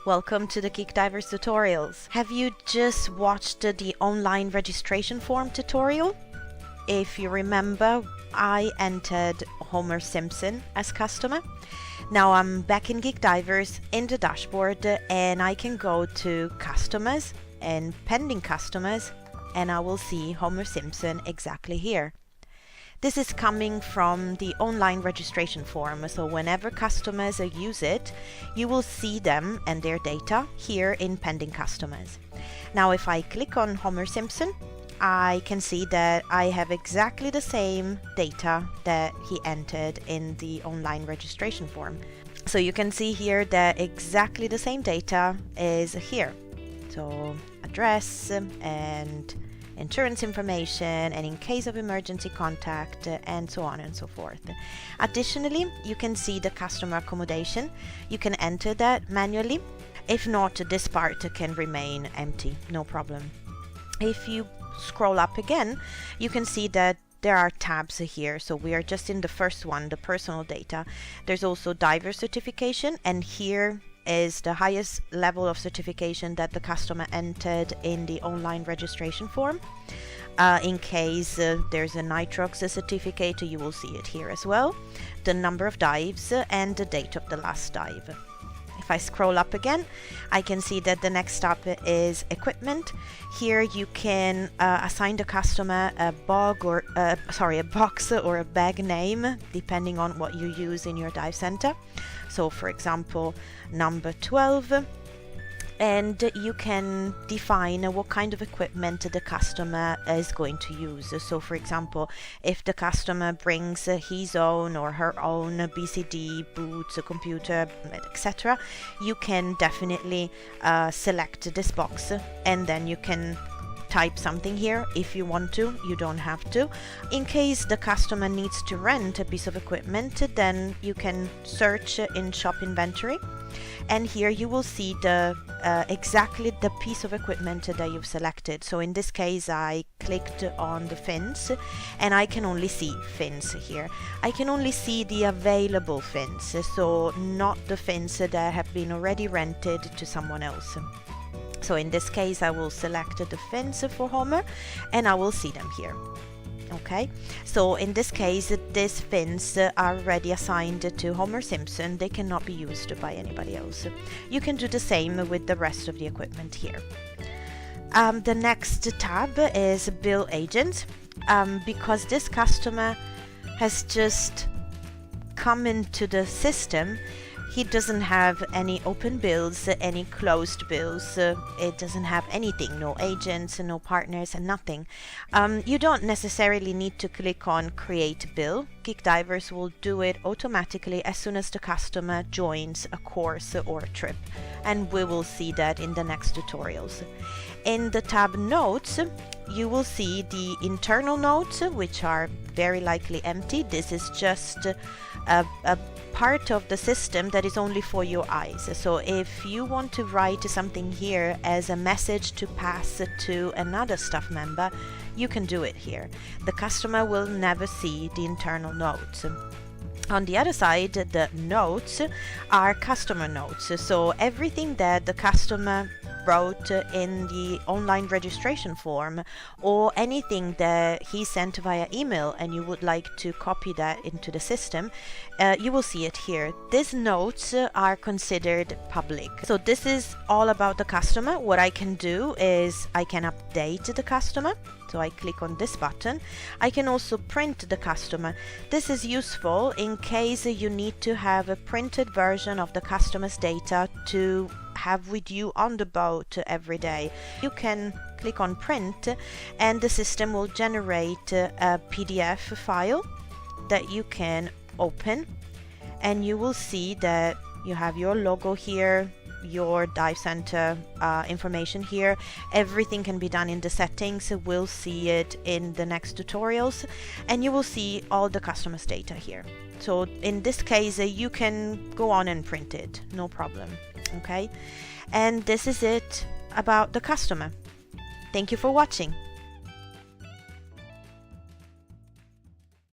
Welcome to the Geek Divers tutorials. Have you just watched the online registration form tutorial? If you remember, I entered Homer Simpson as customer. Now I'm back in Geek Divers in the dashboard and I can go to customers and pending customers and I will see Homer Simpson exactly here. This is coming from the online registration form, so whenever customers use it, you will see them and their data here in pending customers. Now if I click on Homer Simpson, I can see that I have exactly the same data that he entered in the online registration form. So you can see here that exactly the same data is here. So address and insurance information, and in case of emergency contact, and so on and so forth. Additionally, you can see the customer accommodation. You can enter that manually. If not, this part can remain empty, no problem. If you scroll up again, you can see that there are tabs here. So we are just in the first one, the personal data. There's also diver certification, and here is the highest level of certification that the customer entered in the online registration form. In case there's a nitrox certificate, you will see it here as well. The number of dives and the date of the last dive. If I scroll up again, I can see that the next step is equipment. Here you can assign the customer a box or a bag name, depending on what you use in your dive center. So for example, number 12, and you can define what kind of equipment the customer is going to use. So for example, if the customer brings his own or her own BCD, boots, a computer, etc., you can definitely select this box, and then you can type something here if you want to. You don't have to. In case the customer needs to rent a piece of equipment, then you can search in shop inventory, and here you will see the exactly the piece of equipment that you've selected. So in this case I clicked on the fins and I can only see fins here. I can only see the available fins, so not the fins that have been already rented to someone else. So in this case I will select the fins for Homer and I will see them here. Okay, so in this case these fins are already assigned to Homer Simpson. They cannot be used by anybody else. You can do the same with the rest of the equipment here. The next tab is bill agent. Because this customer has just come into the system, he doesn't have any open bills, any closed bills. It doesn't have anything, no agents, no partners, and nothing. You don't necessarily need to click on create bill. Geek Divers will do it automatically as soon as the customer joins a course or a trip, and we will see that in the next tutorials. In the tab notes, you will see the internal notes, which are very likely empty. This is just a part of the system that is only for your eyes. So if you want to write something here as a message to pass to another staff member, you can do it here. The customer will never see the internal notes. On the other side, the notes are customer notes. So everything that the customer wrote in the online registration form, or anything that he sent via email and you would like to copy that into the system, you will see it here. These notes are considered public. So this is all about the customer. What I can do is I can update the customer. So I click on this button. I can also print the customer. This is useful in case you need to have a printed version of the customer's data to have with you on the boat every day. You can click on print and the system will generate a PDF file that you can open, and you will see that you have your logo here, your dive center information here. Everything can be done in the settings. We'll see it in the next tutorials, and you will see all the customer's data here. So in this case you can go on and print it, no problem. Okay, and this is it about the customer. Thank you for watching.